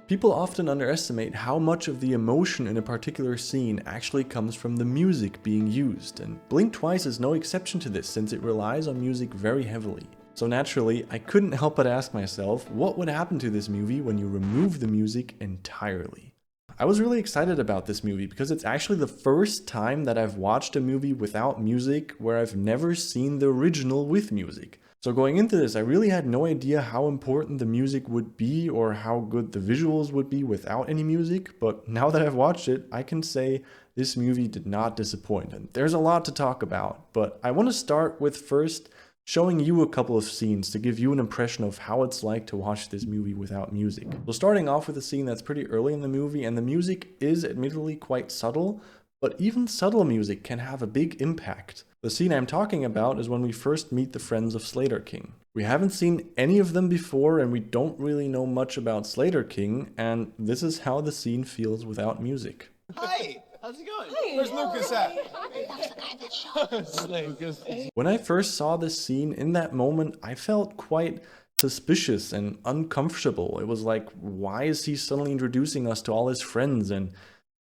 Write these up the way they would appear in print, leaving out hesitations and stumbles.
People often underestimate how much of the emotion in a particular scene actually comes from the music being used, and Blink Twice is no exception to this since it relies on music very heavily. So naturally, I couldn't help but ask myself, what would happen to this movie when you remove the music entirely? I was really excited about this movie because it's actually the first time that I've watched a movie without music where I've never seen the original with music. So going into this, I really had no idea how important the music would be or how good the visuals would be without any music, but now that I've watched it, I can say this movie did not disappoint. And there's a lot to talk about, but I want to start with first showing you a couple of scenes to give you an impression of how it's like to watch this movie without music. So starting off with a scene that's pretty early in the movie, and the music is admittedly quite subtle, but even subtle music can have a big impact. The scene I'm talking about is when we first meet the friends of Slater King. We haven't seen any of them before, and we don't really know much about Slater King, and this is how the scene feels without music. Hi! How's it going? Hey, Where's Lucas at? That's the guy that shot us. Lucas. When I first saw this scene, in that moment, I felt quite suspicious and uncomfortable. It was like, why is he suddenly introducing us to all his friends? And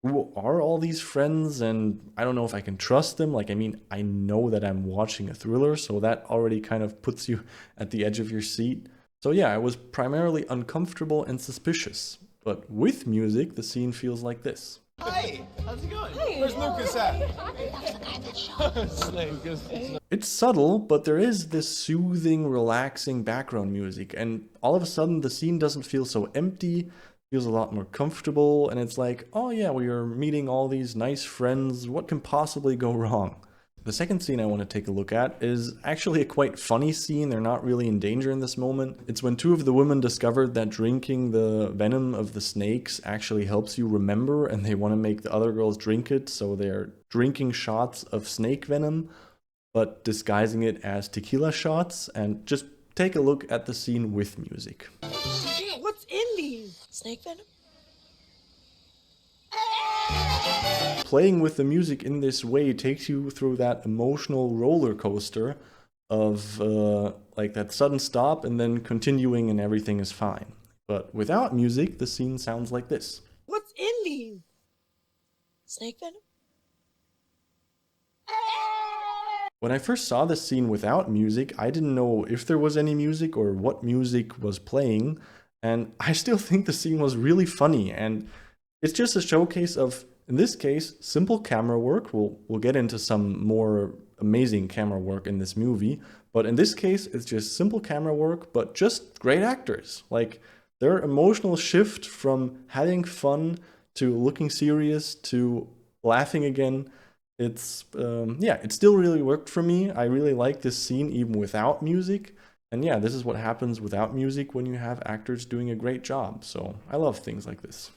who are all these friends? And I don't know if I can trust them. Like, I mean, I know that I'm watching a thriller, so that already kind of puts you at the edge of your seat. So yeah, I was primarily uncomfortable and suspicious. But with music, the scene feels like this. Hi! How's it going? Hey, Where's Lucas at? That's the guy that shot us. Lucas. It's subtle, but there is this soothing, relaxing background music, and all of a sudden the scene doesn't feel so empty, feels a lot more comfortable, and it's like, oh yeah, we are meeting all these nice friends, what can possibly go wrong? The second scene I want to take a look at is actually a quite funny scene. They're not really in danger in this moment. It's when two of the women discovered that drinking the venom of the snakes actually helps you remember, and they want to make the other girls drink it, so they're drinking shots of snake venom, but disguising it as tequila shots. And just take a look at the scene with music. Shit, what's in these? Snake venom? Playing with the music in this way takes you through that emotional roller coaster of like that sudden stop and then continuing and everything is fine. But without music, the scene sounds like this. What's in these? Snake venom? When I first saw this scene without music, I didn't know if there was any music or what music was playing, and I still think the scene was really funny, and it's just a showcase of, in this case, simple camera work. We'll get into some more amazing camera work in this movie, but in this case, it's just simple camera work, but just great actors. Like, their emotional shift from having fun to looking serious to laughing again, it's, yeah, it still really worked for me. I really like this scene even without music. And yeah, this is what happens without music when you have actors doing a great job. So I love things like this.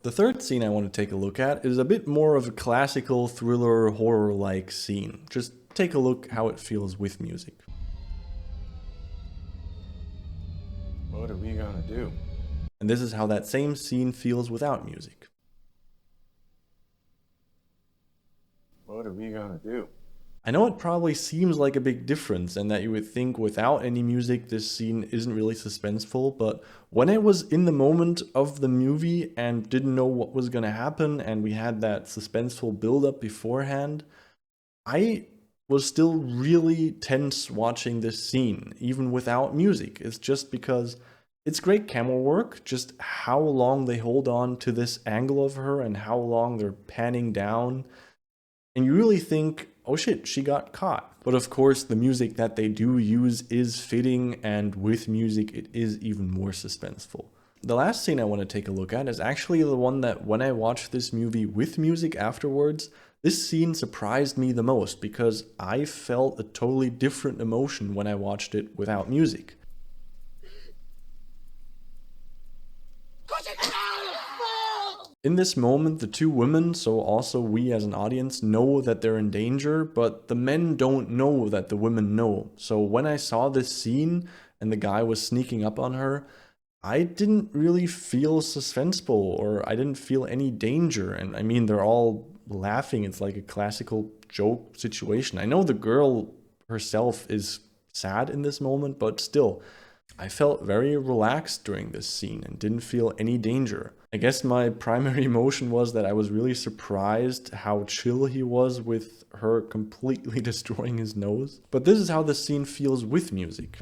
The third scene I want to take a look at is a bit more of a classical thriller horror-like scene. Just take a look how it feels with music. What are we gonna do? And this is how that same scene feels without music. What are we gonna do? I know it probably seems like a big difference and that you would think without any music this scene isn't really suspenseful, but when I was in the moment of the movie and didn't know what was going to happen and we had that suspenseful build-up beforehand, I was still really tense watching this scene, even without music. It's just because it's great camera work, just how long they hold on to this angle of her and how long they're panning down. And you really think, oh shit, she got caught. But of course, the music that they do use is fitting, and with music, it is even more suspenseful. The last scene I want to take a look at is actually the one that when I watched this movie with music afterwards, this scene surprised me the most because I felt a totally different emotion when I watched it without music. In this moment, the two women, so also we as an audience, know that they're in danger, but the men don't know that the women know. So when I saw this scene and the guy was sneaking up on her, I didn't really feel suspenseful, or I didn't feel any danger. And I mean, they're all laughing. It's like a classical joke situation. I know the girl herself is sad in this moment, but still, I felt very relaxed during this scene and didn't feel any danger. I guess my primary emotion was that I was really surprised how chill he was with her completely destroying his nose. But this is how the scene feels with music.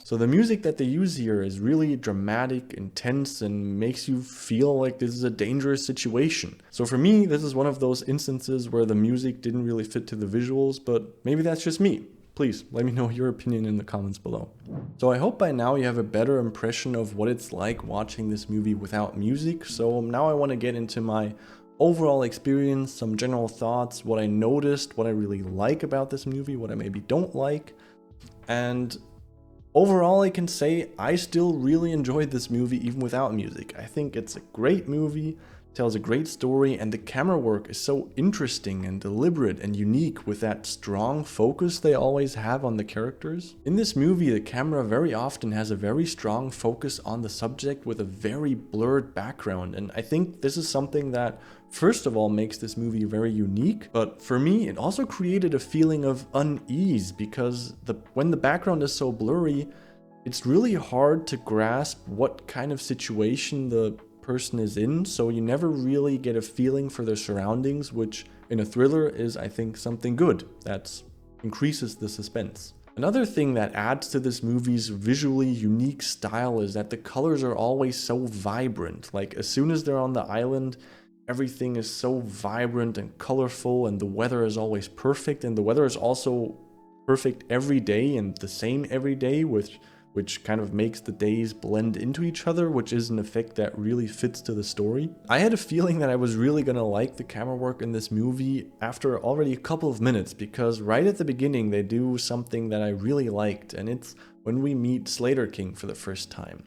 So the music that they use here is really dramatic, intense, and makes you feel like this is a dangerous situation. So for me, this is one of those instances where the music didn't really fit to the visuals, but maybe that's just me. Please let me know your opinion in the comments below. So I hope by now you have a better impression of what it's like watching this movie without music. So now I want to get into my overall experience, some general thoughts, what I noticed, what I really like about this movie, what I maybe don't like. And overall, I can say I still really enjoyed this movie even without music. I think it's a great movie, tells a great story, and the camera work is so interesting and deliberate and unique with that strong focus they always have on the characters. In this movie, the camera very often has a very strong focus on the subject with a very blurred background, and I think this is something that first of all makes this movie very unique, but for me it also created a feeling of unease because when the background is so blurry, it's really hard to grasp what kind of situation the person is in, so you never really get a feeling for their surroundings, which in a thriller is, I think, something good that increases the suspense. Another thing that adds to this movie's visually unique style is that the colors are always so vibrant. Like as soon as they're on the island, everything is so vibrant and colorful, and the weather is always perfect, and the weather is also perfect every day and the same every day, which kind of makes the days blend into each other, which is an effect that really fits to the story. I had a feeling that I was really gonna like the camera work in this movie after already a couple of minutes, because right at the beginning they do something that I really liked, and it's when we meet Slater King for the first time.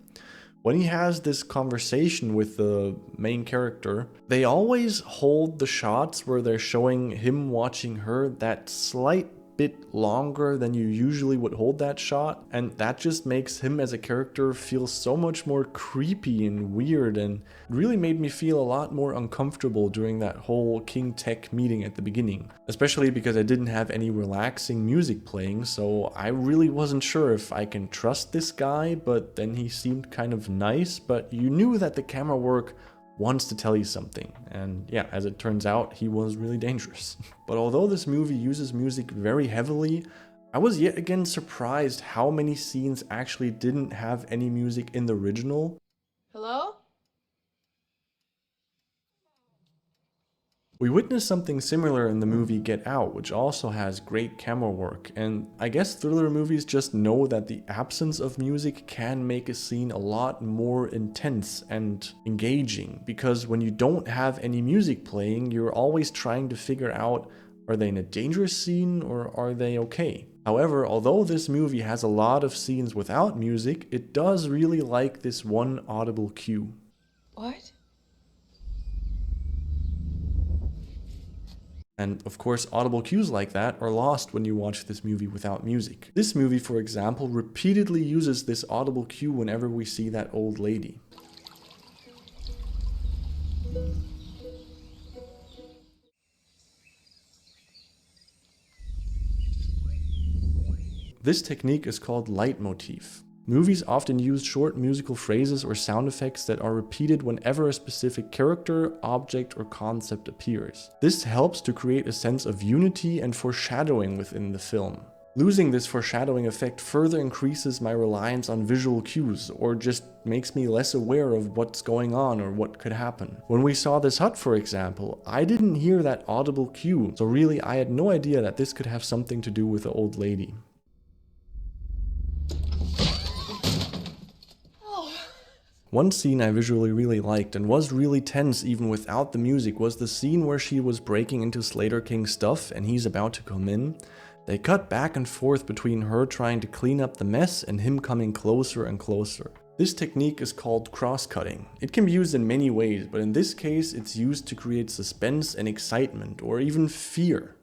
When he has this conversation with the main character, they always hold the shots where they're showing him watching her that slight bit longer than you usually would hold that shot, and that just makes him as a character feel so much more creepy and weird, and it really made me feel a lot more uncomfortable during that whole King Tech meeting at the beginning, especially because I didn't have any relaxing music playing, so I really wasn't sure if I can trust this guy. But then he seemed kind of nice, but you knew that the camera work wants to tell you something, and yeah, as it turns out, he was really dangerous. But although this movie uses music very heavily, I was yet again surprised how many scenes actually didn't have any music in the original. Hello? We witnessed something similar in the movie Get Out, which also has great camera work, and I guess thriller movies just know that the absence of music can make a scene a lot more intense and engaging, because when you don't have any music playing, you're always trying to figure out, are they in a dangerous scene or are they okay? However, although this movie has a lot of scenes without music, it does really like this one audible cue. What? And of course, audible cues like that are lost when you watch this movie without music. This movie, for example, repeatedly uses this audible cue whenever we see that old lady. This technique is called leitmotif. Movies often use short musical phrases or sound effects that are repeated whenever a specific character, object, or concept appears. This helps to create a sense of unity and foreshadowing within the film. Losing this foreshadowing effect further increases my reliance on visual cues, or just makes me less aware of what's going on or what could happen. When we saw this hut, for example, I didn't hear that audible cue, so really I had no idea that this could have something to do with the old lady. One scene I visually really liked and was really tense even without the music was the scene where she was breaking into Slater King's stuff and he's about to come in. They cut back and forth between her trying to clean up the mess and him coming closer and closer. This technique is called cross-cutting. It can be used in many ways, but in this case it's used to create suspense and excitement, or even fear.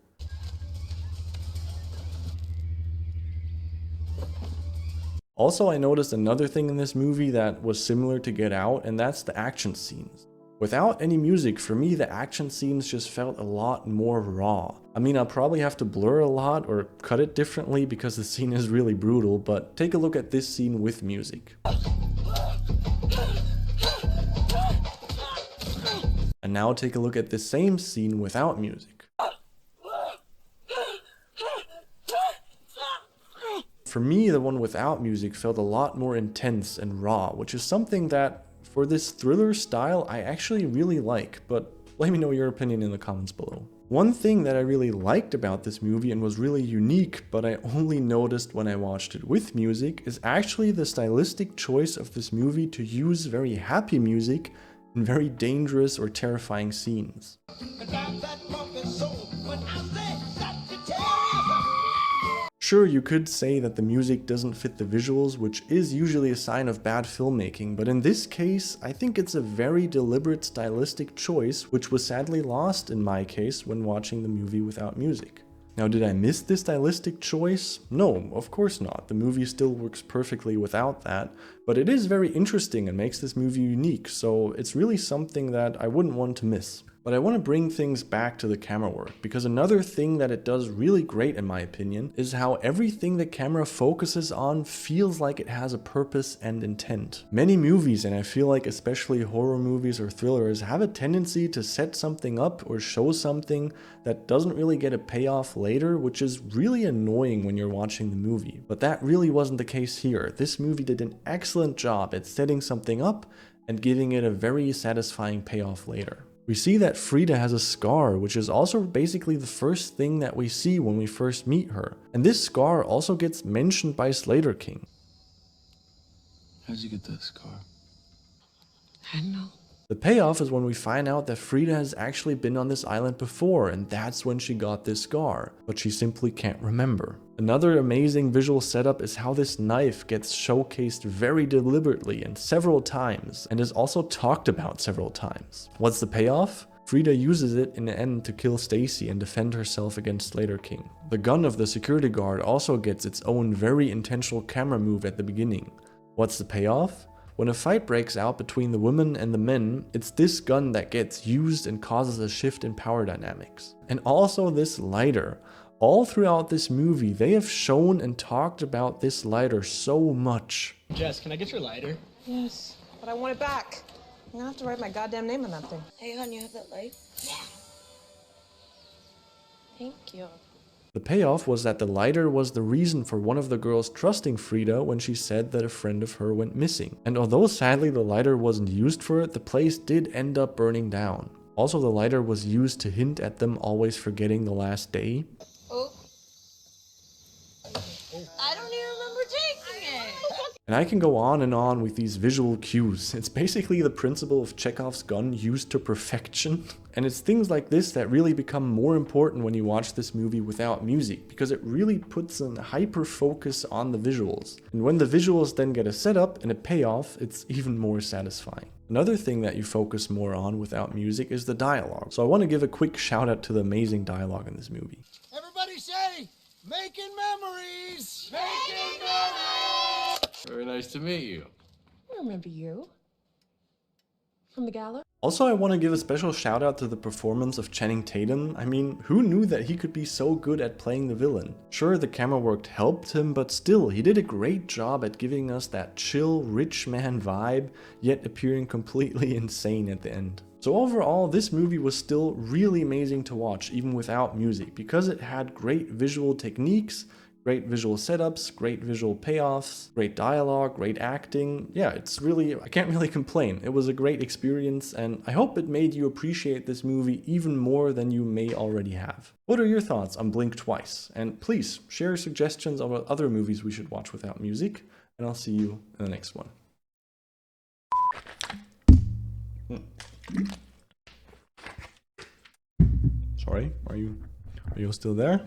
Also, I noticed another thing in this movie that was similar to Get Out, and that's the action scenes. Without any music, for me the action scenes just felt a lot more raw. I mean, I'll probably have to blur a lot or cut it differently because the scene is really brutal, but take a look at this scene with music. And now take a look at the same scene without music. For me, the one without music felt a lot more intense and raw, which is something that, for this thriller style, I actually really like, but let me know your opinion in the comments below. One thing that I really liked about this movie and was really unique, but I only noticed when I watched it with music, is actually the stylistic choice of this movie to use very happy music in very dangerous or terrifying scenes. Sure, you could say that the music doesn't fit the visuals, which is usually a sign of bad filmmaking, but in this case, I think it's a very deliberate stylistic choice, which was sadly lost in my case when watching the movie without music. Now, did I miss this stylistic choice? No, of course not. The movie still works perfectly without that, but it is very interesting and makes this movie unique, so it's really something that I wouldn't want to miss. But I want to bring things back to the camera work, because another thing that it does really great in my opinion is how everything the camera focuses on feels like it has a purpose and intent. Many movies, and I feel like especially horror movies or thrillers, have a tendency to set something up or show something that doesn't really get a payoff later, which is really annoying when you're watching the movie. But that really wasn't the case here. This movie did an excellent job at setting something up and giving it a very satisfying payoff later. We see that Frida has a scar, which is also basically the first thing that we see when we first meet her. And this scar also gets mentioned by Slater King. How'd you get that scar? I don't know. The payoff is when we find out that Frida has actually been on this island before, and that's when she got this scar, but she simply can't remember. Another amazing visual setup is how this knife gets showcased very deliberately and several times, and is also talked about several times. What's the payoff? Frida uses it in the end to kill Stacy and defend herself against Slater King. The gun of the security guard also gets its own very intentional camera move at the beginning. What's the payoff? When a fight breaks out between the women and the men, it's this gun that gets used and causes a shift in power dynamics. And also this lighter. All throughout this movie, they have shown and talked about this lighter so much. Jess, can I get your lighter? Yes, but I want it back. I'm gonna have to write my goddamn name on that thing. Hey, hon, you have that light? Yeah. Thank you. The payoff was that the lighter was the reason for one of the girls trusting Frida when she said that a friend of her went missing. And although sadly the lighter wasn't used for it, the place did end up burning down. Also, the lighter was used to hint at them always forgetting the last day. Oh. I don't even remember taking it. And I can go on and on with these visual cues. It's basically the principle of Chekhov's gun used to perfection. And it's things like this that really become more important when you watch this movie without music, because it really puts a hyper focus on the visuals. And when the visuals then get a setup and a payoff, it's even more satisfying. Another thing that you focus more on without music is the dialogue. So I want to give a quick shout out to the amazing dialogue in this movie. Everybody say, making memories! Making memories! Very nice to meet you. I remember you. From the gala? Also, I want to give a special shout out to the performance of Channing Tatum. I mean, who knew that he could be so good at playing the villain? Sure, the camera work helped him, but still, he did a great job at giving us that chill, rich man vibe, yet appearing completely insane at the end. So overall, this movie was still really amazing to watch, even without music, because it had great visual techniques, great visual setups, great visual payoffs, great dialogue, great acting. Yeah, it's really, I can't really complain. It was a great experience, and I hope it made you appreciate this movie even more than you may already have. What are your thoughts on Blink Twice? And please share suggestions of other movies we should watch without music, and I'll see you in the next one. Sorry, are you still there?